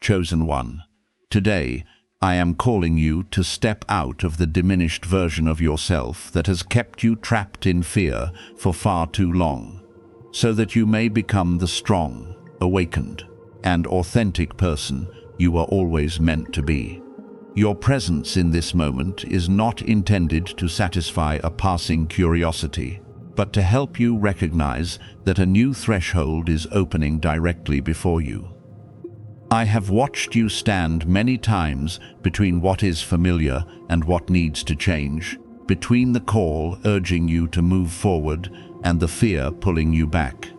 chosen one. Today, I am calling you to step out of the diminished version of yourself that has kept you trapped in fear for far too long, so that you may become the strong, awakened, and authentic person you were always meant to be. Your presence in this moment is not intended to satisfy a passing curiosity, but to help you recognize that a new threshold is opening directly before you. I have watched you stand many times between what is familiar and what needs to change, between the call urging you to move forward and the fear pulling you back.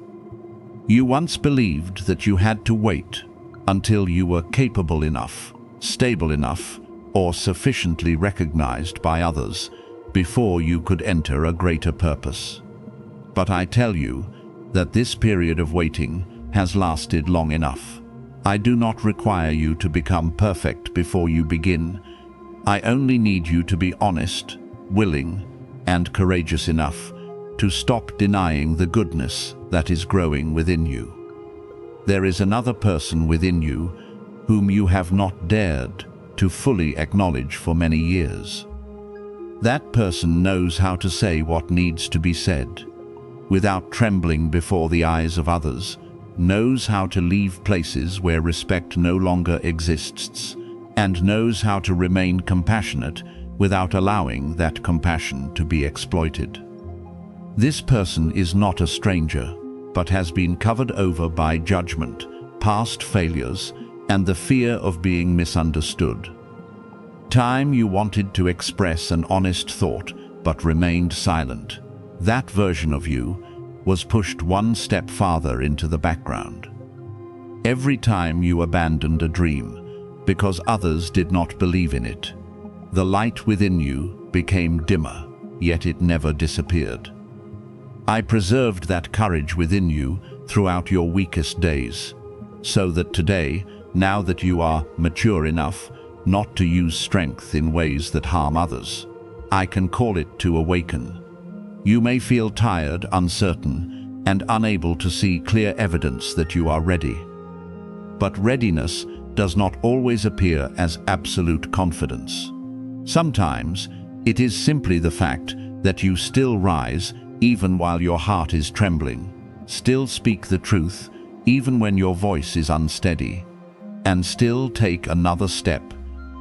You once believed that you had to wait until you were capable enough, stable enough, or sufficiently recognized by others before you could enter a greater purpose. But I tell you that this period of waiting has lasted long enough. I do not require you to become perfect before you begin. I only need you to be honest, willing, and courageous enough to stop denying the goodness that is growing within you. There is another person within you whom you have not dared to fully acknowledge for many years. That person knows how to say what needs to be said, without trembling before the eyes of others, knows how to leave places where respect no longer exists, and knows how to remain compassionate without allowing that compassion to be exploited. This person is not a stranger, but has been covered over by judgment, past failures, and the fear of being misunderstood. Time you wanted to express an honest thought, but remained silent. That version of you was pushed one step farther into the background. Every time you abandoned a dream because others did not believe in it, the light within you became dimmer, yet it never disappeared. I preserved that courage within you throughout your weakest days, so that today, now that you are mature enough not to use strength in ways that harm others, I can call it to awaken. You may feel tired, uncertain, and unable to see clear evidence that you are ready. But readiness does not always appear as absolute confidence. Sometimes it is simply the fact that you still rise even while your heart is trembling, still speak the truth even when your voice is unsteady, and still take another step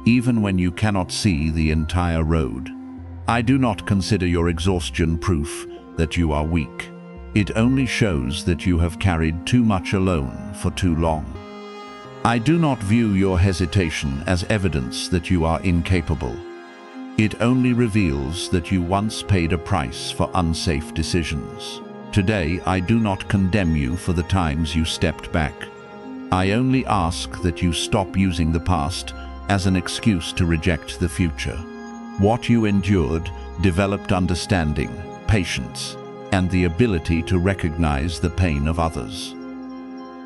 even when you cannot see the entire road. I do not consider your exhaustion proof that you are weak. It only shows that you have carried too much alone for too long. I do not view your hesitation as evidence that you are incapable. It only reveals that you once paid a price for unsafe decisions. Today, I do not condemn you for the times you stepped back. I only ask that you stop using the past as an excuse to reject the future. What you endured developed understanding, patience, and the ability to recognize the pain of others.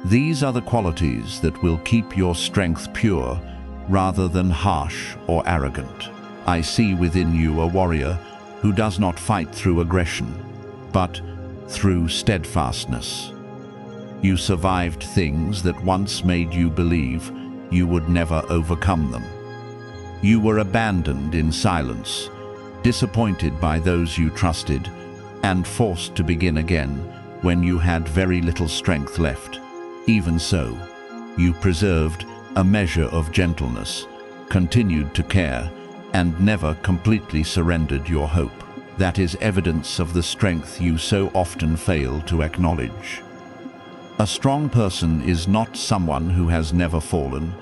These are the qualities that will keep your strength pure rather than harsh or arrogant. I see within you a warrior who does not fight through aggression, but through steadfastness. You survived things that once made you believe you would never overcome them. You were abandoned in silence, disappointed by those you trusted, and forced to begin again when you had very little strength left. Even so, you preserved a measure of gentleness, continued to care, and never completely surrendered your hope. That is evidence of the strength you so often fail to acknowledge. A strong person is not someone who has never fallen,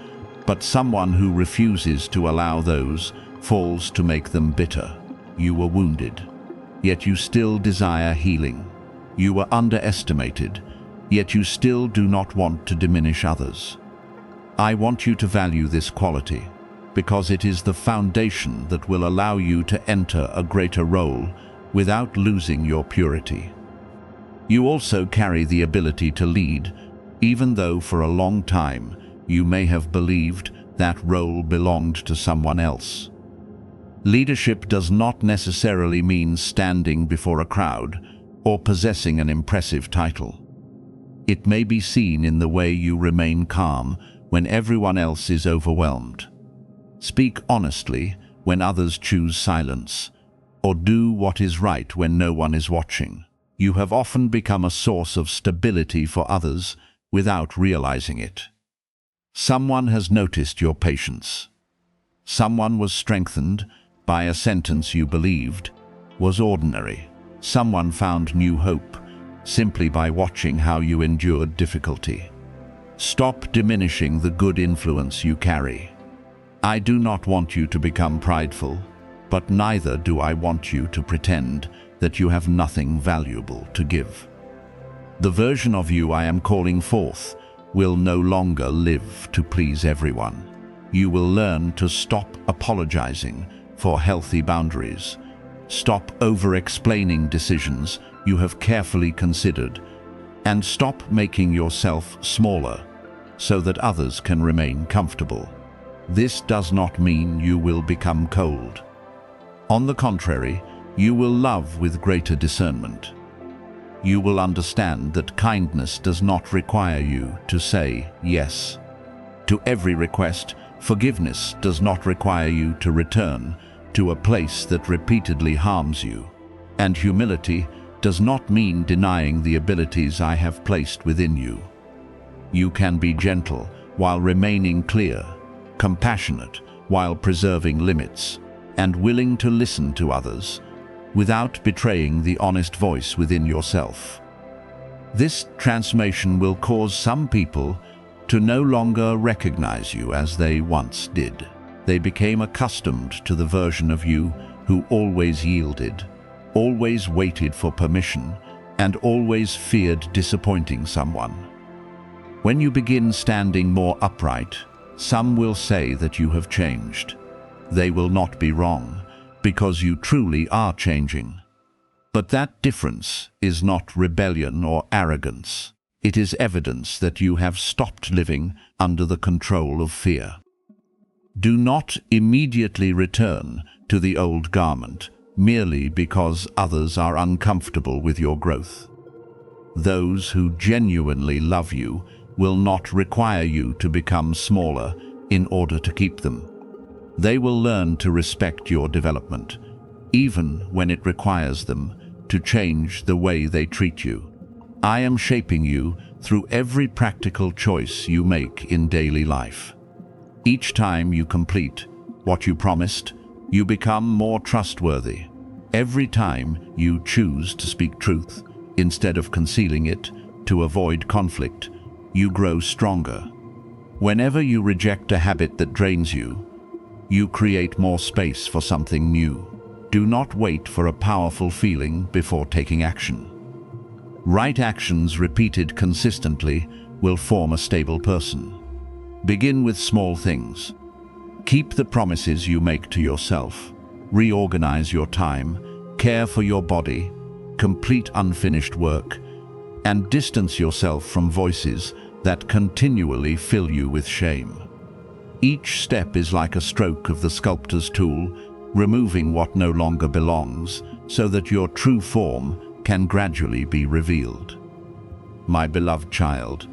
but someone who refuses to allow those falls to make them bitter. You were wounded, yet you still desire healing. You were underestimated, yet you still do not want to diminish others. I want you to value this quality, because it is the foundation that will allow you to enter a greater role without losing your purity. You also carry the ability to lead, even though for a long time you may have believed that role belonged to someone else. Leadership does not necessarily mean standing before a crowd or possessing an impressive title. It may be seen in the way you remain calm when everyone else is overwhelmed. Speak honestly when others choose silence, or do what is right when no one is watching. You have often become a source of stability for others without realizing it. Someone has noticed your patience. Someone was strengthened by a sentence you believed was ordinary. Someone found new hope simply by watching how you endured difficulty. Stop diminishing the good influence you carry. I do not want you to become prideful, but neither do I want you to pretend that you have nothing valuable to give. The version of you I am calling forth will no longer live to please everyone. You will learn to stop apologizing for healthy boundaries. Stop over-explaining decisions you have carefully considered, and stop making yourself smaller so that others can remain comfortable. This does not mean you will become cold. On the contrary, you will love with greater discernment. You will understand that kindness does not require you to say yes to every request. Forgiveness does not require you to return to a place that repeatedly harms you. And humility does not mean denying the abilities I have placed within you. You can be gentle while remaining clear, compassionate while preserving limits, and willing to listen to others without betraying the honest voice within yourself. This transformation will cause some people to no longer recognize you as they once did. They became accustomed to the version of you who always yielded, always waited for permission, and always feared disappointing someone. When you begin standing more upright, some will say that you have changed. They will not be wrong, because you truly are changing. But that difference is not rebellion or arrogance. It is evidence that you have stopped living under the control of fear. Do not immediately return to the old garment merely because others are uncomfortable with your growth. Those who genuinely love you will not require you to become smaller in order to keep them. They will learn to respect your development, even when it requires them to change the way they treat you. I am shaping you through every practical choice you make in daily life. Each time you complete what you promised, you become more trustworthy. Every time you choose to speak truth instead of concealing it to avoid conflict, you grow stronger. Whenever you reject a habit that drains you, you create more space for something new. Do not wait for a powerful feeling before taking action. Right actions repeated consistently will form a stable person. Begin with small things. Keep the promises you make to yourself. Reorganize your time, care for your body, complete unfinished work, and distance yourself from voices that continually fill you with shame. Each step is like a stroke of the sculptor's tool, removing what no longer belongs so that your true form can gradually be revealed. My beloved child,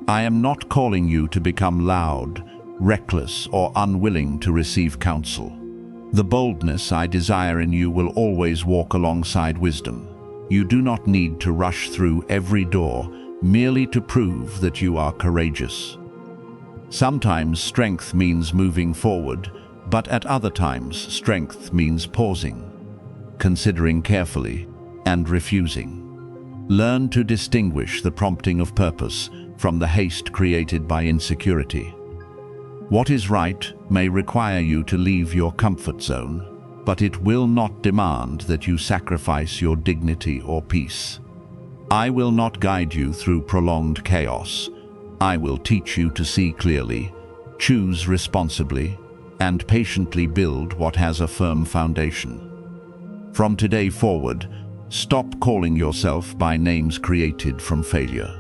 I am not calling you to become loud, reckless, or unwilling to receive counsel. The boldness I desire in you will always walk alongside wisdom. You do not need to rush through every door merely to prove that you are courageous. Sometimes strength means moving forward, but at other times strength means pausing, considering carefully, and refusing. Learn to distinguish the prompting of purpose from the haste created by insecurity. What is right may require you to leave your comfort zone, but it will not demand that you sacrifice your dignity or peace. I will not guide you through prolonged chaos. I will teach you to see clearly, choose responsibly, and patiently build what has a firm foundation. From today forward, stop calling yourself by names created from failure.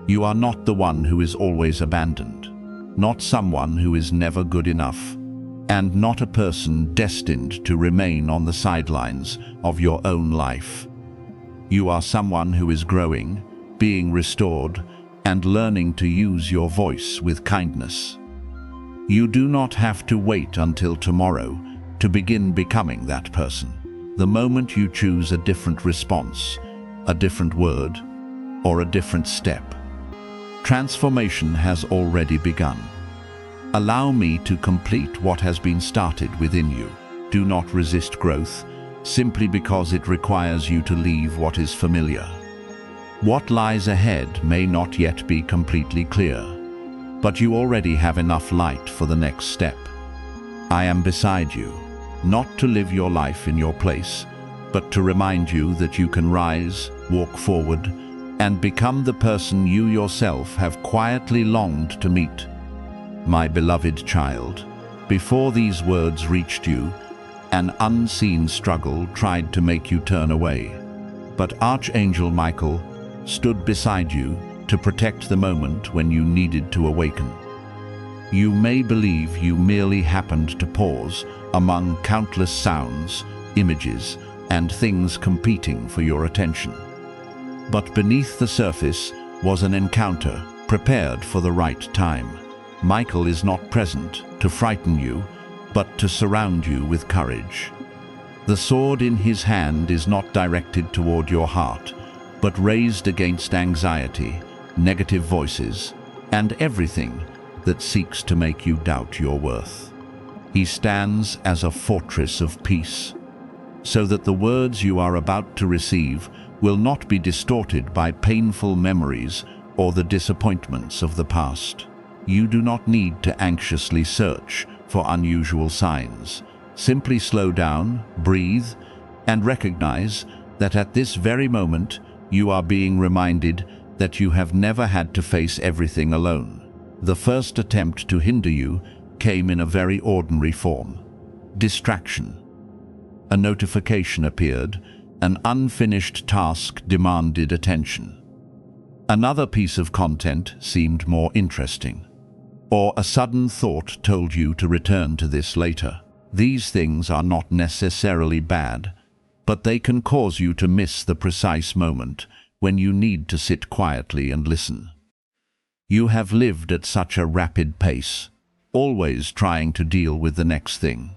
You are not the one who is always abandoned, not someone who is never good enough, and not a person destined to remain on the sidelines of your own life. You are someone who is growing, being restored, and learning to use your voice with kindness. You do not have to wait until tomorrow to begin becoming that person. The moment you choose a different response, a different word, or a different step, transformation has already begun. Allow me to complete what has been started within you. Do not resist growth simply because it requires you to leave what is familiar. What lies ahead may not yet be completely clear, but you already have enough light for the next step. I am beside you, not to live your life in your place, but to remind you that you can rise, walk forward, and become the person you yourself have quietly longed to meet. My beloved child, before these words reached you, an unseen struggle tried to make you turn away. But Archangel Michael stood beside you to protect the moment when you needed to awaken. You may believe you merely happened to pause among countless sounds, images, and things competing for your attention. But beneath the surface was an encounter prepared for the right time. Michael is not present to frighten you, but to surround you with courage. The sword in his hand is not directed toward your heart, but raised against anxiety, negative voices, and everything that seeks to make you doubt your worth. He stands as a fortress of peace, so that the words you are about to receive will not be distorted by painful memories or the disappointments of the past. You do not need to anxiously search for unusual signs. Simply slow down, breathe, and recognize that at this very moment you are being reminded that you have never had to face everything alone. The first attempt to hinder you came in a very ordinary form: distraction. A notification appeared, an unfinished task demanded attention. Another piece of content seemed more interesting, or a sudden thought told you to return to this later. These things are not necessarily bad, but they can cause you to miss the precise moment when you need to sit quietly and listen. You have lived at such a rapid pace, always trying to deal with the next thing,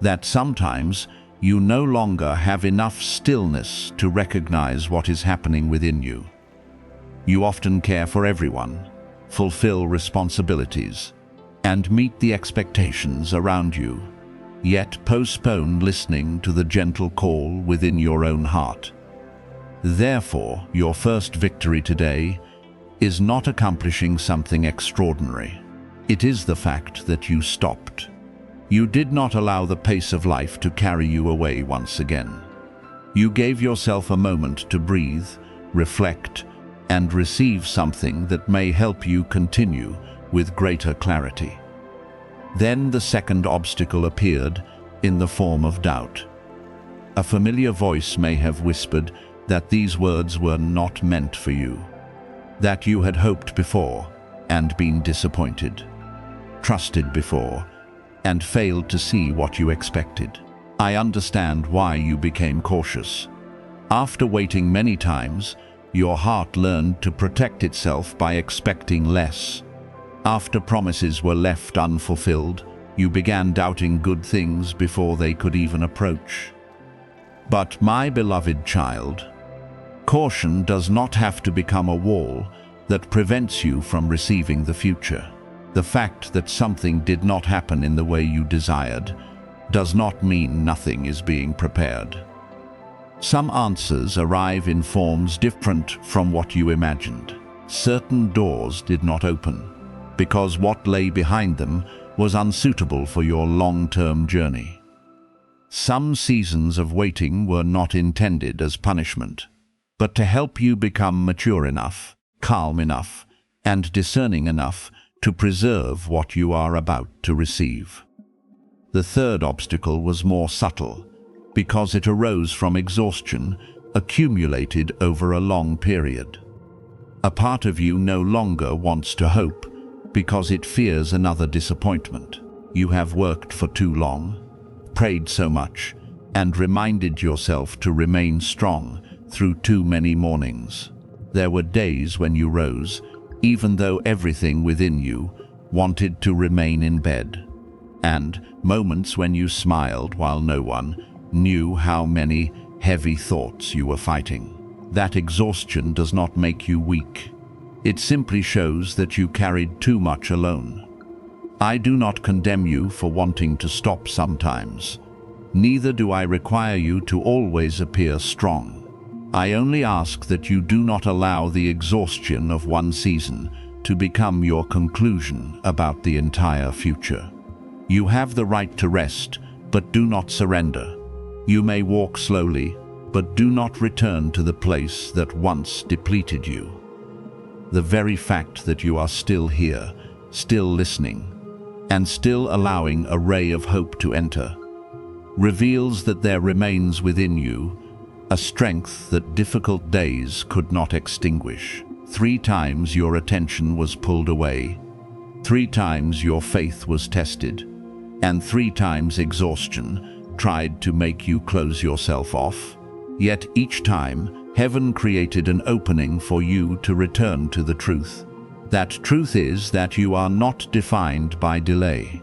that sometimes you no longer have enough stillness to recognize what is happening within you. You often care for everyone, fulfill responsibilities, and meet the expectations around you, yet postpone listening to the gentle call within your own heart. Therefore, your first victory today is not accomplishing something extraordinary. It is the fact that you stopped. You did not allow the pace of life to carry you away once again. You gave yourself a moment to breathe, reflect, and receive something that may help you continue with greater clarity. Then the second obstacle appeared in the form of doubt. A familiar voice may have whispered that these words were not meant for you, that you had hoped before and been disappointed, trusted before and failed to see what you expected. I understand why you became cautious. After waiting many times, your heart learned to protect itself by expecting less. After promises were left unfulfilled, you began doubting good things before they could even approach. But my beloved child, caution does not have to become a wall that prevents you from receiving the future. The fact that something did not happen in the way you desired does not mean nothing is being prepared. Some answers arrive in forms different from what you imagined. Certain doors did not open because what lay behind them was unsuitable for your long-term journey. Some seasons of waiting were not intended as punishment, but to help you become mature enough, calm enough, and discerning enough to preserve what you are about to receive. The third obstacle was more subtle, because it arose from exhaustion accumulated over a long period. A part of you no longer wants to hope because it fears another disappointment. You have worked for too long, prayed so much, and reminded yourself to remain strong through too many mornings. There were days when you rose, even though everything within you wanted to remain in bed. And moments when you smiled while no one knew how many heavy thoughts you were fighting. That exhaustion does not make you weak. It simply shows that you carried too much alone. I do not condemn you for wanting to stop sometimes. Neither do I require you to always appear strong. I only ask that you do not allow the exhaustion of one season to become your conclusion about the entire future. You have the right to rest, but do not surrender. You may walk slowly, but do not return to the place that once depleted you. The very fact that you are still here, still listening, and still allowing a ray of hope to enter, reveals that there remains within you a strength that difficult days could not extinguish. 3 times your attention was pulled away, 3 times your faith was tested, and 3 times exhaustion tried to make you close yourself off. Yet each time, heaven created an opening for you to return to the truth. That truth is that you are not defined by delay.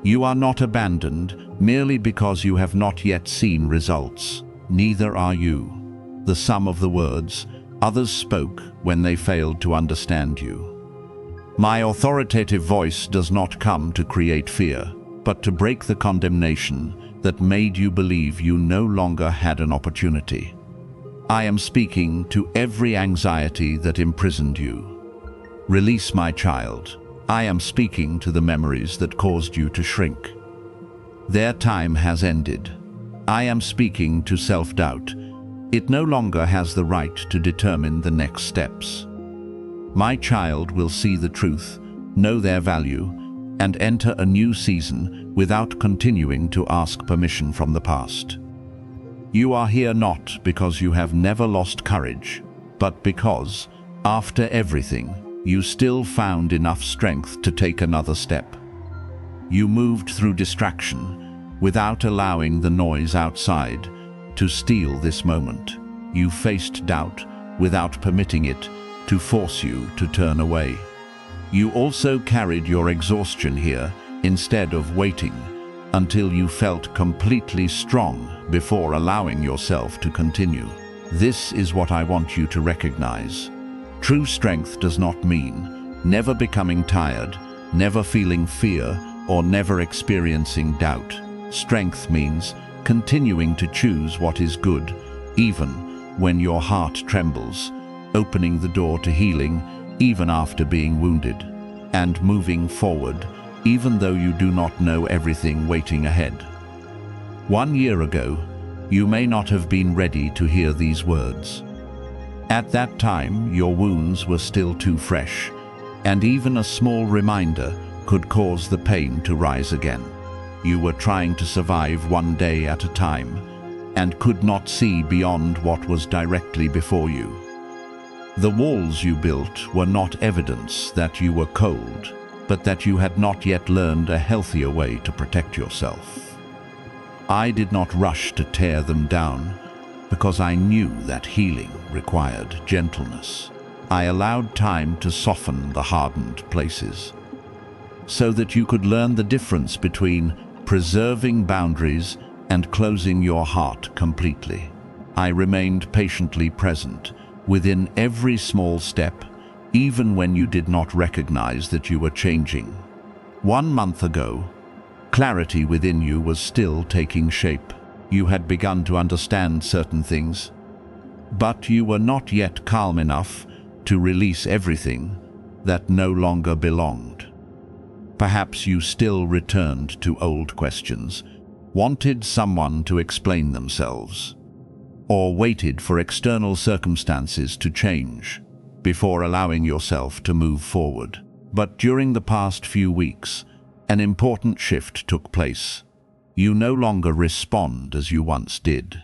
You are not abandoned merely because you have not yet seen results. Neither are you the sum of the words others spoke when they failed to understand you. My authoritative voice does not come to create fear, but to break the condemnation that made you believe you no longer had an opportunity. I am speaking to every anxiety that imprisoned you. Release, my child. I am speaking to the memories that caused you to shrink. Their time has ended. I am speaking to self-doubt. It no longer has the right to determine the next steps. My child will see the truth, know their value, and enter a new season without continuing to ask permission from the past. You are here not because you have never lost courage, but because, after everything, you still found enough strength to take another step. You moved through distraction without allowing the noise outside to steal this moment. You faced doubt without permitting it to force you to turn away. You also carried your exhaustion here instead of waiting until you felt completely strong before allowing yourself to continue. This is what I want you to recognize. True strength does not mean never becoming tired, never feeling fear, or never experiencing doubt. Strength means continuing to choose what is good, even when your heart trembles, opening the door to healing even after being wounded, and moving forward even though you do not know everything waiting ahead. 1 year ago, you may not have been ready to hear these words. At that time, your wounds were still too fresh, and even a small reminder could cause the pain to rise again. You were trying to survive one day at a time, and could not see beyond what was directly before you. The walls you built were not evidence that you were cold, but that you had not yet learned a healthier way to protect yourself. I did not rush to tear them down, because I knew that healing required gentleness. I allowed time to soften the hardened places, so that you could learn the difference between preserving boundaries and closing your heart completely. I remained patiently present within every small step, even when you did not recognize that you were changing. 1 month ago, clarity within you was still taking shape. You had begun to understand certain things, but you were not yet calm enough to release everything that no longer belonged. Perhaps you still returned to old questions, wanted someone to explain themselves, or waited for external circumstances to change before allowing yourself to move forward. But during the past few weeks, an important shift took place. You no longer respond as you once did.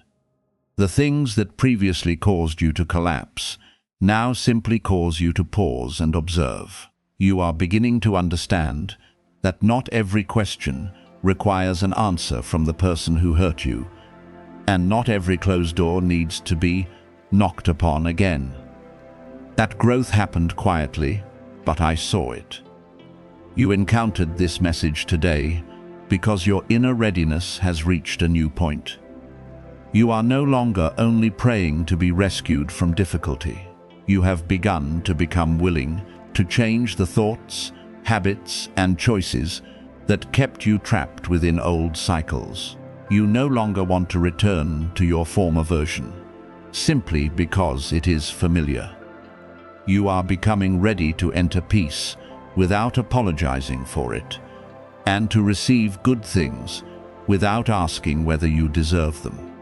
The things that previously caused you to collapse now simply cause you to pause and observe. You are beginning to understand that not every question requires an answer from the person who hurt you, and not every closed door needs to be knocked upon again. That growth happened quietly, but I saw it. You encountered this message today because your inner readiness has reached a new point. You are no longer only praying to be rescued from difficulty. You have begun to become willing to change the thoughts, habits, and choices that kept you trapped within old cycles. You no longer want to return to your former version, simply because it is familiar. You are becoming ready to enter peace without apologizing for it, and to receive good things without asking whether you deserve them.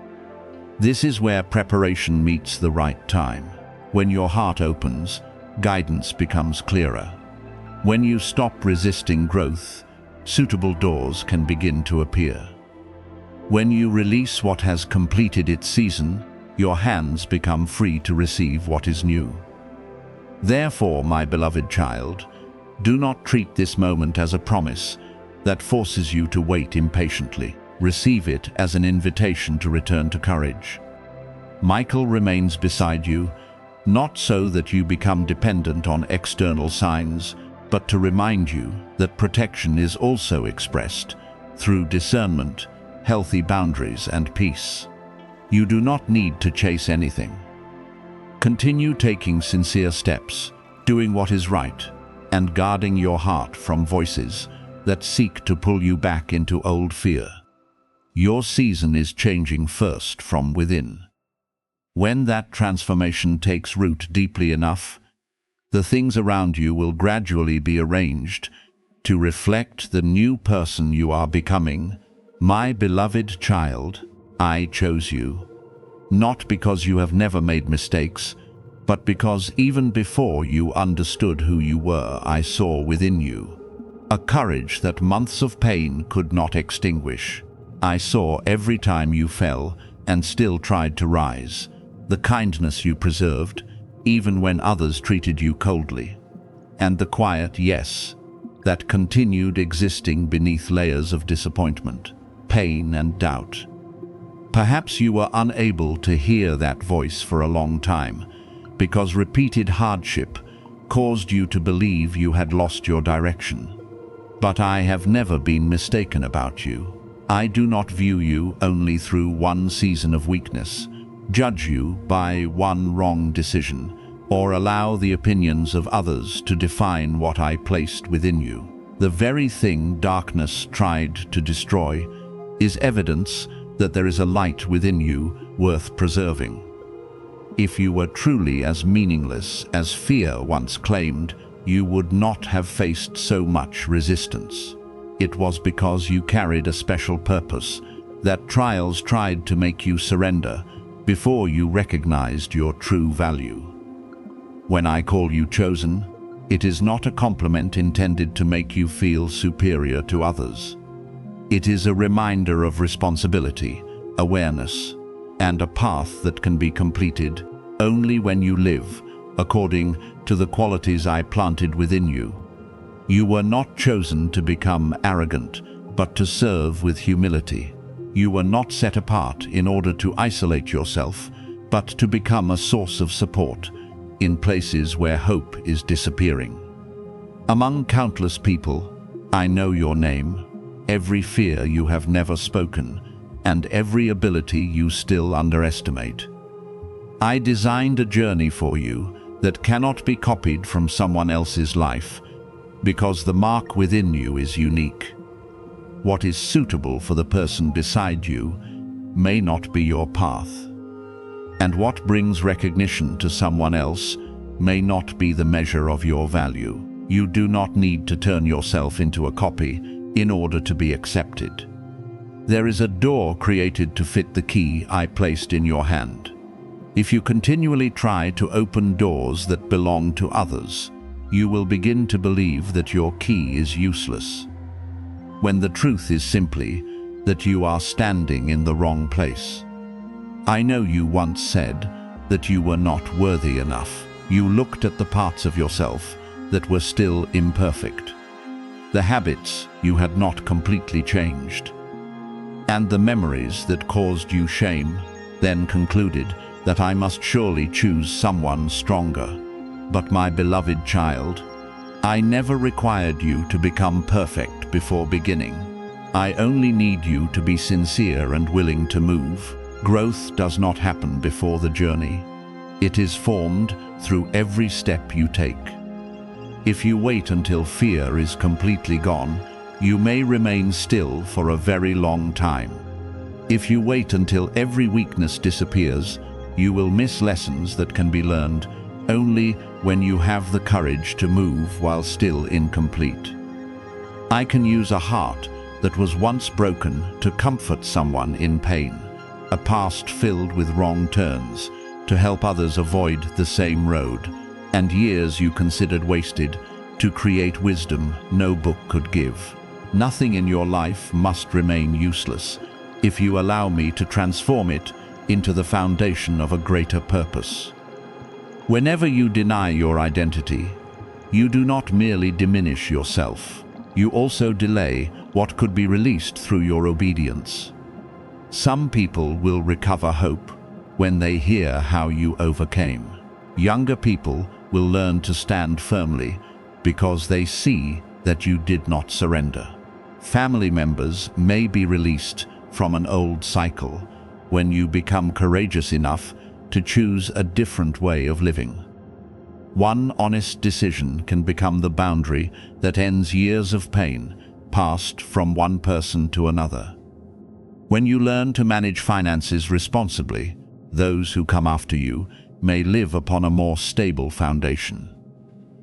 This is where preparation meets the right time. When your heart opens, guidance becomes clearer. When you stop resisting growth, suitable doors can begin to appear. When you release what has completed its season, your hands become free to receive what is new. Therefore, my beloved child, do not treat this moment as a promise that forces you to wait impatiently. Receive it as an invitation to return to courage. Michael remains beside you, not so that you become dependent on external signs, but to remind you that protection is also expressed through discernment, healthy boundaries, and peace. You do not need to chase anything. Continue taking sincere steps, doing what is right, and guarding your heart from voices that seek to pull you back into old fear. Your season is changing first from within. When that transformation takes root deeply enough, the things around you will gradually be arranged to reflect the new person you are becoming. My beloved child, I chose you, not because you have never made mistakes, but because even before you understood who you were, I saw within you a courage that months of pain could not extinguish. I saw every time you fell and still tried to rise, the kindness you preserved, even when others treated you coldly, and the quiet yes that continued existing beneath layers of disappointment, pain, and doubt. Perhaps you were unable to hear that voice for a long time, because repeated hardship caused you to believe you had lost your direction. But I have never been mistaken about you. I do not view you only through one season of weakness, judge you by one wrong decision, or allow the opinions of others to define what I placed within you. The very thing darkness tried to destroy is evidence that there is a light within you worth preserving. If you were truly as meaningless as fear once claimed, you would not have faced so much resistance. It was because you carried a special purpose that trials tried to make you surrender before you recognized your true value. When I call you chosen, it is not a compliment intended to make you feel superior to others. It is a reminder of responsibility, awareness, and a path that can be completed only when you live according to the qualities I planted within you. You were not chosen to become arrogant, but to serve with humility. You were not set apart in order to isolate yourself, but to become a source of support in places where hope is disappearing. Among countless people, I know your name, every fear you have never spoken, and every ability you still underestimate. I designed a journey for you that cannot be copied from someone else's life, because the mark within you is unique. What is suitable for the person beside you may not be your path, and what brings recognition to someone else may not be the measure of your value. You do not need to turn yourself into a copy in order to be accepted. There is a door created to fit the key I placed in your hand. If you continually try to open doors that belong to others, you will begin to believe that your key is useless, when the truth is simply that you are standing in the wrong place. I know you once said that you were not worthy enough. You looked at the parts of yourself that were still imperfect, the habits you had not completely changed, and the memories that caused you shame, then concluded that I must surely choose someone stronger. But my beloved child, I never required you to become perfect before beginning. I only need you to be sincere and willing to move. Growth does not happen before the journey. It is formed through every step you take. If you wait until fear is completely gone, you may remain still for a very long time. If you wait until every weakness disappears, you will miss lessons that can be learned only when you have the courage to move while still incomplete. I can use a heart that was once broken to comfort someone in pain, a past filled with wrong turns, to help others avoid the same road, and years you considered wasted to create wisdom no book could give. Nothing in your life must remain useless if you allow me to transform it into the foundation of a greater purpose. Whenever you deny your identity, you do not merely diminish yourself. You also delay what could be released through your obedience. Some people will recover hope when they hear how you overcame. Younger people will learn to stand firmly because they see that you did not surrender. Family members may be released from an old cycle when you become courageous enough to choose a different way of living. One honest decision can become the boundary that ends years of pain passed from one person to another. When you learn to manage finances responsibly, those who come after you may live upon a more stable foundation.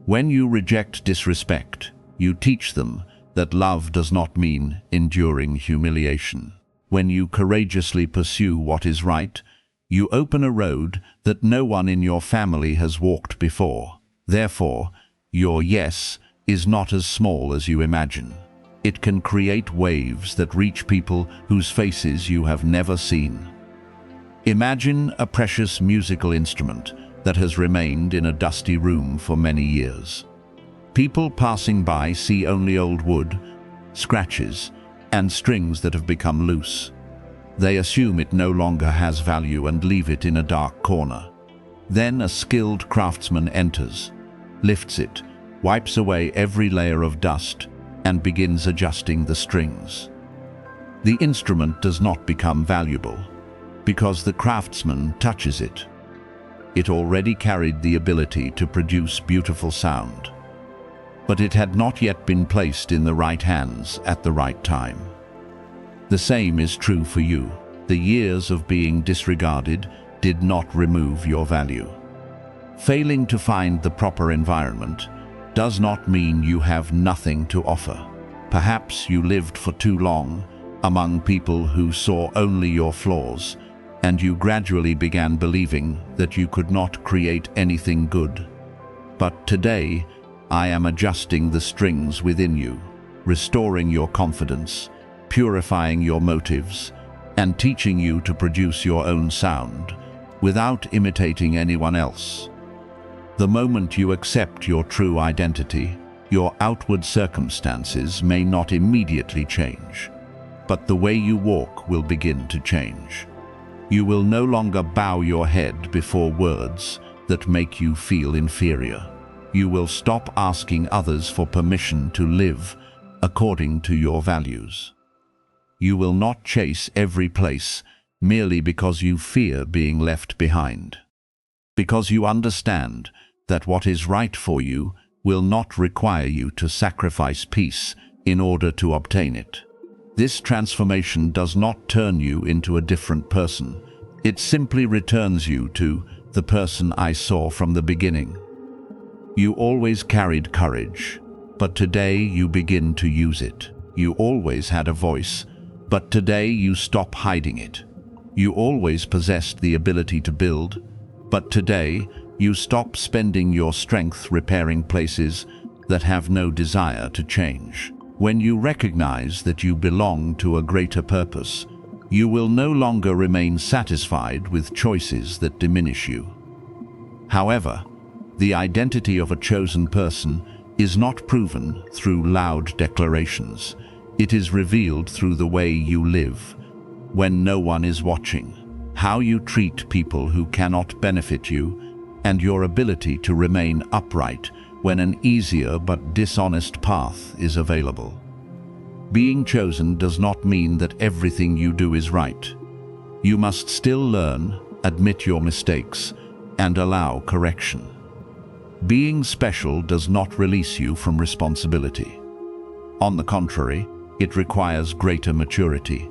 When you reject disrespect, you teach them that love does not mean enduring humiliation. When you courageously pursue what is right, you open a road that no one in your family has walked before. Therefore, your yes is not as small as you imagine. It can create waves that reach people whose faces you have never seen. Imagine a precious musical instrument that has remained in a dusty room for many years. People passing by see only old wood, scratches, and strings that have become loose. They assume it no longer has value and leave it in a dark corner. Then a skilled craftsman enters, lifts it, wipes away every layer of dust, and begins adjusting the strings. The instrument does not become valuable because the craftsman touches it. It already carried the ability to produce beautiful sound, but it had not yet been placed in the right hands at the right time. The same is true for you. The years of being disregarded did not remove your value. Failing to find the proper environment does not mean you have nothing to offer. Perhaps you lived for too long among people who saw only your flaws, and you gradually began believing that you could not create anything good. But today, I am adjusting the strings within you, restoring your confidence, purifying your motives, and teaching you to produce your own sound without imitating anyone else. The moment you accept your true identity, your outward circumstances may not immediately change, but the way you walk will begin to change. You will no longer bow your head before words that make you feel inferior. You will stop asking others for permission to live according to your values. You will not chase every place merely because you fear being left behind. Because you understand that what is right for you will not require you to sacrifice peace in order to obtain it. This transformation does not turn you into a different person. It simply returns you to the person I saw from the beginning. You always carried courage, but today you begin to use it. You always had a voice, but today you stop hiding it. You always possessed the ability to build, but today you stop spending your strength repairing places that have no desire to change. When you recognize that you belong to a greater purpose, you will no longer remain satisfied with choices that diminish you. However, the identity of a chosen person is not proven through loud declarations. It is revealed through the way you live when no one is watching, how you treat people who cannot benefit you, and your ability to remain upright when an easier but dishonest path is available. Being chosen does not mean that everything you do is right. You must still learn, admit your mistakes, and allow correction. Being special does not release you from responsibility. On the contrary, it requires greater maturity.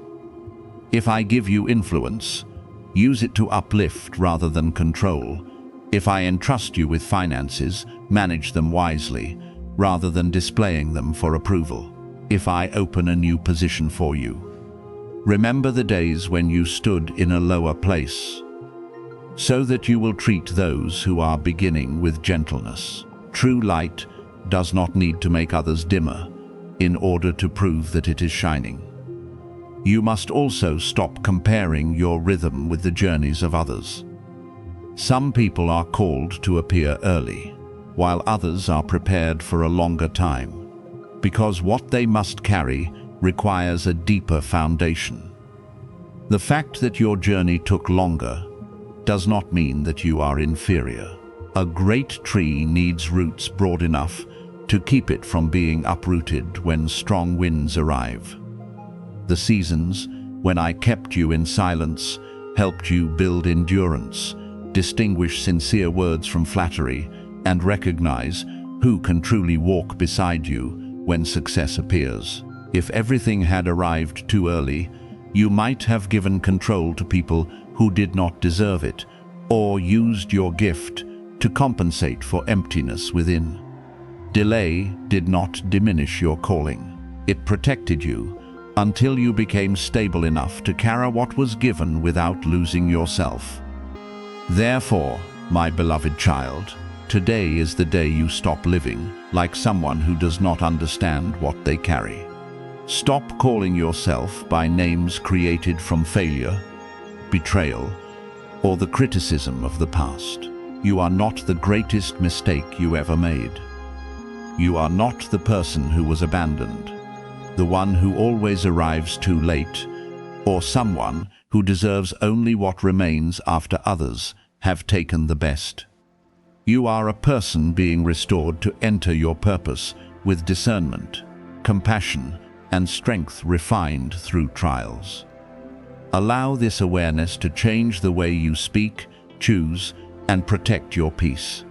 If I give you influence, use it to uplift rather than control. If I entrust you with finances, manage them wisely, rather than displaying them for approval. If I open a new position for you, remember the days when you stood in a lower place, so that you will treat those who are beginning with gentleness. True light does not need to make others dimmer in order to prove that it is shining. You must also stop comparing your rhythm with the journeys of others. Some people are called to appear early, while others are prepared for a longer time, because what they must carry requires a deeper foundation. The fact that your journey took longer does not mean that you are inferior. A great tree needs roots broad enough to keep it from being uprooted when strong winds arrive. The seasons when I kept you in silence helped you build endurance, distinguish sincere words from flattery, and recognize who can truly walk beside you when success appears. If everything had arrived too early, you might have given control to people who did not deserve it, or used your gift to compensate for emptiness within. Delay did not diminish your calling. It protected you until you became stable enough to carry what was given without losing yourself. Therefore, my beloved child, today is the day you stop living like someone who does not understand what they carry. Stop calling yourself by names created from failure, betrayal, or the criticism of the past. You are not the greatest mistake you ever made. You are not the person who was abandoned, the one who always arrives too late, or someone who deserves only what remains after others have taken the best. You are a person being restored to enter your purpose with discernment, compassion, and strength refined through trials. Allow this awareness to change the way you speak, choose, and protect your peace.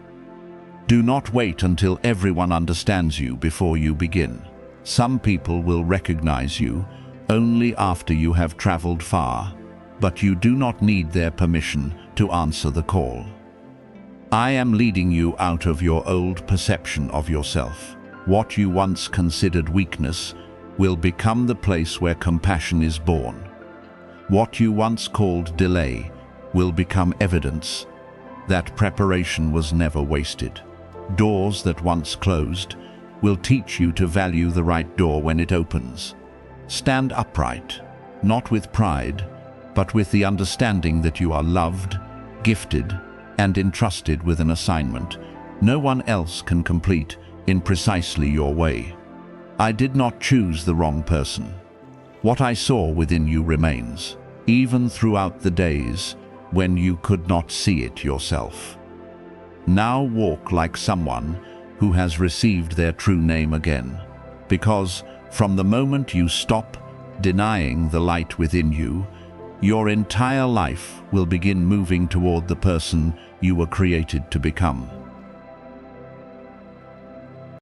Do not wait until everyone understands you before you begin. Some people will recognize you only after you have traveled far, but you do not need their permission to answer the call. I am leading you out of your old perception of yourself. What you once considered weakness will become the place where compassion is born. What you once called delay will become evidence that preparation was never wasted. Doors that once closed will teach you to value the right door when it opens. Stand upright, not with pride, but with the understanding that you are loved, gifted, and entrusted with an assignment no one else can complete in precisely your way. I did not choose the wrong person. What I saw within you remains, even throughout the days when you could not see it yourself. Now walk like someone who has received their true name again, because from the moment you stop denying the light within you, your entire life will begin moving toward the person you were created to become.